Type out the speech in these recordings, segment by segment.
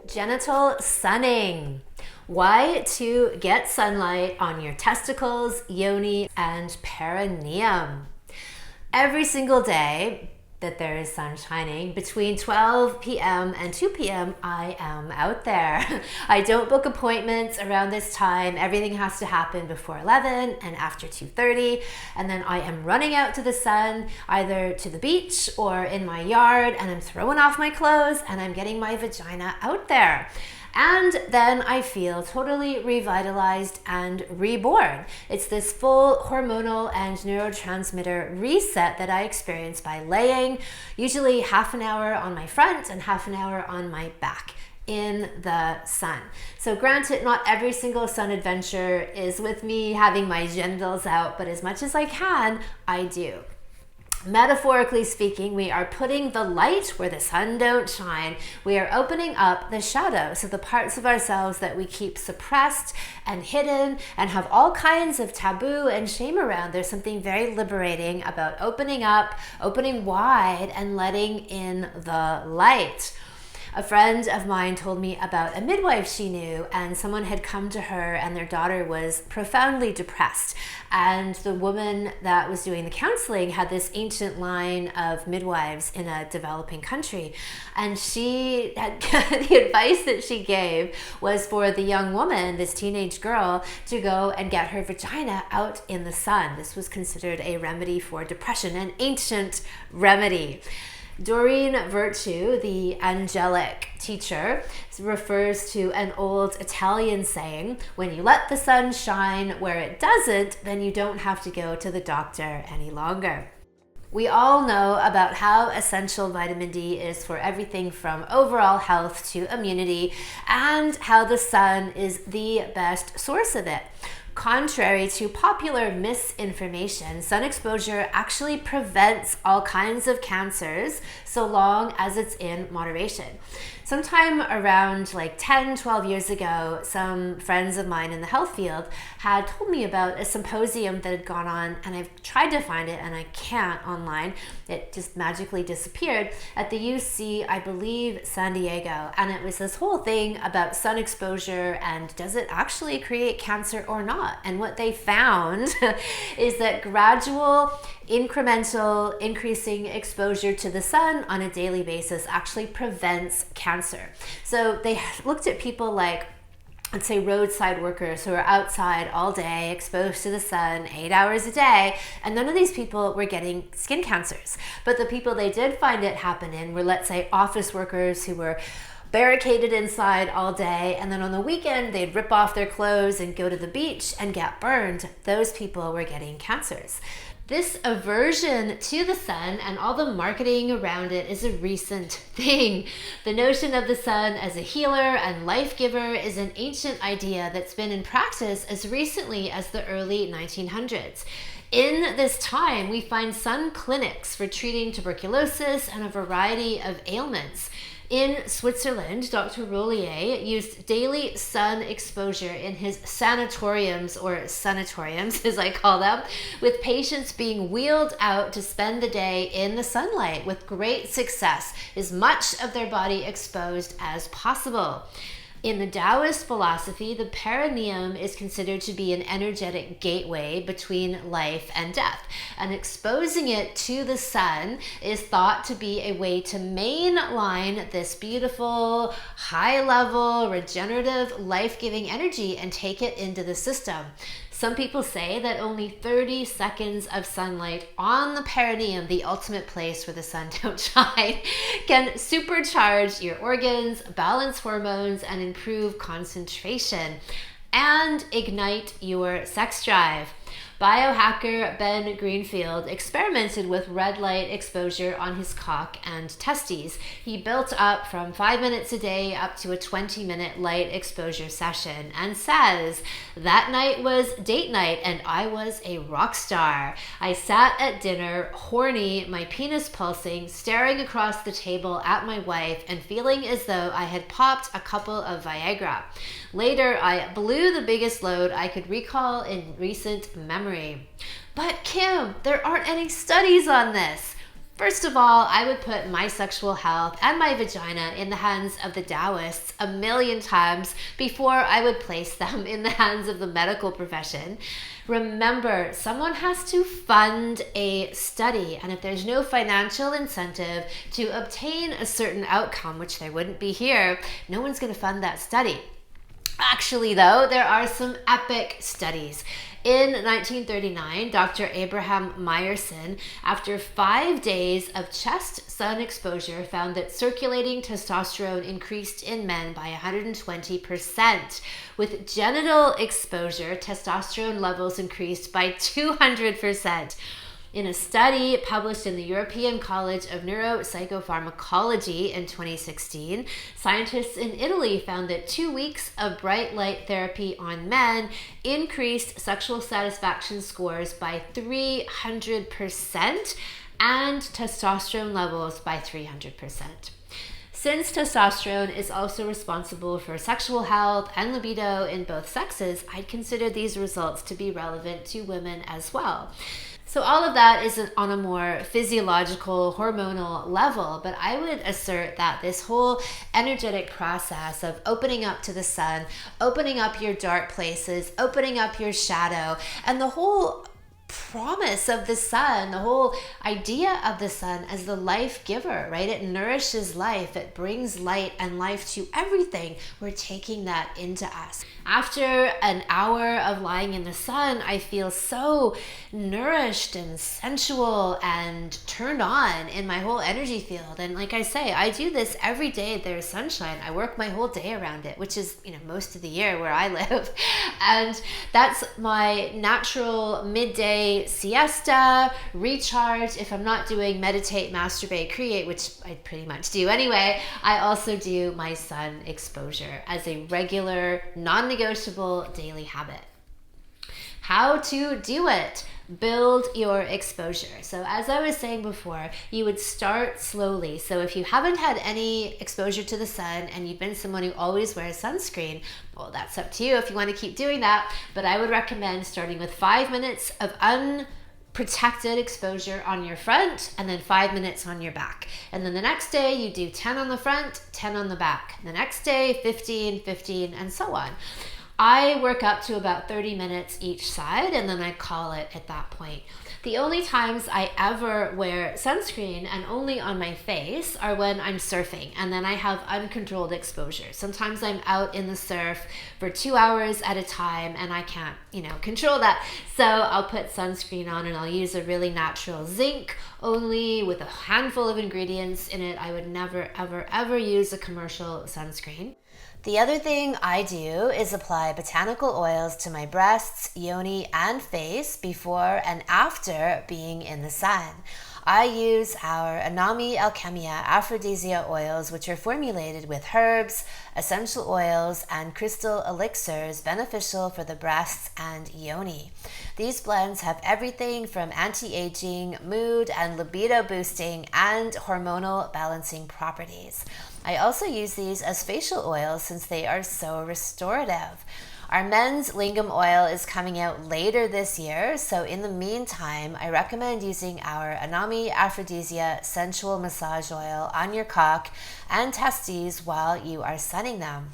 Genital sunning. Why to get sunlight on your testicles, yoni, and perineum. Every single day that there is sun shining, between 12 p.m. and 2 p.m., I am out there. I don't book appointments around this time. Everything has to happen before 11 and after 2:30. And then I am running out to the sun, either to the beach or in my yard, and I'm throwing off my clothes and I'm getting my vagina out there. And then I feel totally revitalized and reborn. It's this full hormonal and neurotransmitter reset that I experience by laying usually half an hour on my front and half an hour on my back in the sun. So granted, not every single sun adventure is with me having my genitals out, but as much as I can, I do. Metaphorically speaking, we are putting the light where the sun don't shine. We are opening up the shadow, so the parts of ourselves that we keep suppressed and hidden and have all kinds of taboo and shame around. There's something very liberating about opening up, opening wide, and letting in the light. A friend of mine told me about a midwife she knew, and someone had come to her and their daughter was profoundly depressed. And the woman that was doing the counseling had this ancient line of midwives in a developing country. And she had the advice that she gave was for the young woman, this teenage girl, to go and get her vagina out in the sun. This was considered a remedy for depression, an ancient remedy. Doreen Virtue, the angelic teacher, refers to an old Italian saying, when you let the sun shine where it doesn't, then you don't have to go to the doctor any longer. We all know about how essential vitamin D is for everything from overall health to immunity, and how the sun is the best source of it. Contrary to popular misinformation, sun exposure actually prevents all kinds of cancers so long as it's in moderation. Sometime around like 10, 12 years ago, some friends of mine in the health field had told me about a symposium that had gone on, and I've tried to find it and I can't online. It just magically disappeared at the UC, I believe, San Diego. And it was this whole thing about sun exposure and does it actually create cancer or not? And what they found is that gradual, incremental, increasing exposure to the sun on a daily basis actually prevents cancer. So they looked at people like, let's say, roadside workers who are outside all day, exposed to the sun 8 hours a day, and none of these people were getting skin cancers. But the people they did find it happen in were, let's say, office workers who were barricaded inside all day, and then on the weekend they'd rip off their clothes and go to the beach and get burned. Those people were getting cancers. This aversion to the sun and all the marketing around it is a recent thing. The notion of the sun as a healer and life giver is an ancient idea that's been in practice as recently as the early 1900s. In this time, we find sun clinics for treating tuberculosis and a variety of ailments. In Switzerland, Dr. Rollier used daily sun exposure in his sanatoriums, or sanatoriums as I call them, with patients being wheeled out to spend the day in the sunlight with great success, as much of their body exposed as possible. In the Taoist philosophy, the perineum is considered to be an energetic gateway between life and death, and exposing it to the sun is thought to be a way to mainline this beautiful, high-level, regenerative, life-giving energy and take it into the system. Some people say that only 30 seconds of sunlight on the perineum, the ultimate place where the sun don't shine, can supercharge your organs, balance hormones, and improve concentration, and ignite your sex drive. Biohacker Ben Greenfield experimented with red light exposure on his cock and testes. He built up from 5 minutes a day up to a 20-minute light exposure session and says, "That night was date night and I was a rock star. I sat at dinner, horny, my penis pulsing, staring across the table at my wife and feeling as though I had popped a couple of Viagra. Later, I blew the biggest load I could recall in recent memory." But Kim, there aren't any studies on this. First of all, I would put my sexual health and my vagina in the hands of the Taoists a million times before I would place them in the hands of the medical profession. Remember, someone has to fund a study, and if there's no financial incentive to obtain a certain outcome, which there wouldn't be here, no one's going to fund that study. Actually, though, there are some epic studies. In 1939, Dr. Abraham Meyerson, after 5 days of chest sun exposure, found that circulating testosterone increased in men by 120%. With genital exposure, testosterone levels increased by 200%. In a study published in the European College of Neuropsychopharmacology in 2016, scientists in Italy found that 2 weeks of bright light therapy on men increased sexual satisfaction scores by 300% and testosterone levels by 300%. Since testosterone is also responsible for sexual health and libido in both sexes, I'd consider these results to be relevant to women as well. So all of that is on a more physiological, hormonal level, but I would assert that this whole energetic process of opening up to the sun, opening up your dark places, opening up your shadow, and the whole promise of the sun, the whole idea of the sun as the life giver, right? It nourishes life. It brings light and life to everything. We're taking that into us. After an hour of lying in the sun, I feel so nourished and sensual and turned on in my whole energy field. And like I say, I do this every day there's sunshine. I work my whole day around it, which is, most of the year where I live. And that's my natural midday siesta, recharge. If I'm not doing meditate, masturbate, create, which I pretty much do anyway, I also do my sun exposure as a regular, non-negotiable daily habit. How to do it? Build your exposure. So as I was saying before, you would start slowly. So if you haven't had any exposure to the sun and you've been someone who always wears sunscreen, well, that's up to you if you want to keep doing that. But I would recommend starting with 5 minutes of unprotected exposure on your front and then 5 minutes on your back. And then the next day you do 10 on the front, 10 on the back. The next day, 15, 15, and so on. I work up to about 30 minutes each side and then I call it at that point. The only times I ever wear sunscreen and only on my face are when I'm surfing, and then I have uncontrolled exposure. Sometimes I'm out in the surf for 2 hours at a time and I can't, control that. So I'll put sunscreen on and I'll use a really natural zinc only with a handful of ingredients in it. I would never, ever, ever use a commercial sunscreen. The other thing I do is apply botanical oils to my breasts, yoni, and face before and after being in the sun. I use our Anami Alchemia Aphrodisia oils, which are formulated with herbs, essential oils, and crystal elixirs beneficial for the breasts and yoni. These blends have everything from anti-aging, mood and libido boosting, and hormonal balancing properties. I also use these as facial oils since they are so restorative. Our men's lingam oil is coming out later this year, so in the meantime, I recommend using our Anami Aphrodisia Sensual Massage Oil on your cock and testes while you are sunning them.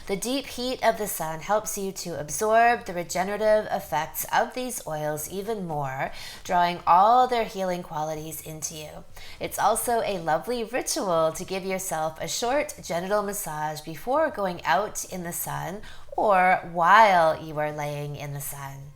The deep heat of the sun helps you to absorb the regenerative effects of these oils even more, drawing all their healing qualities into you. It's also a lovely ritual to give yourself a short genital massage before going out in the sun or while you are laying in the sun.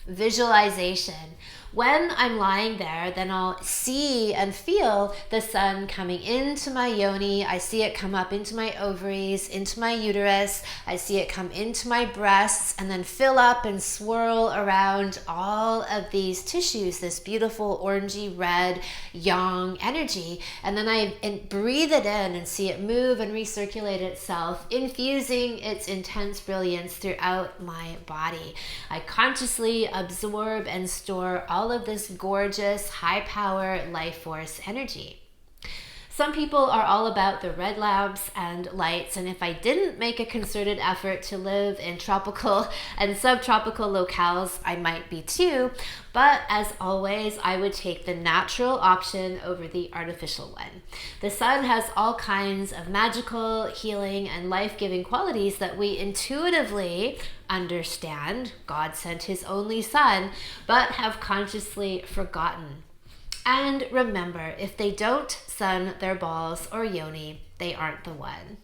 Visualization. When I'm lying there, then I'll see and feel the sun coming into my yoni. I see it come up into my ovaries, into my uterus. I see it come into my breasts and then fill up and swirl around all of these tissues, this beautiful orangey red yang energy. And then I breathe it in and see it move and recirculate itself, infusing its intense brilliance throughout my body. I consciously absorb and store all of this gorgeous, high power life force energy. Some people are all about the red lamps and lights, and if I didn't make a concerted effort to live in tropical and subtropical locales, I might be too. But as always, I would take the natural option over the artificial one. The sun has all kinds of magical, healing, and life-giving qualities that we intuitively understand. God sent his only son, but have consciously forgotten. And remember, if they don't sun their balls or yoni, they aren't the one.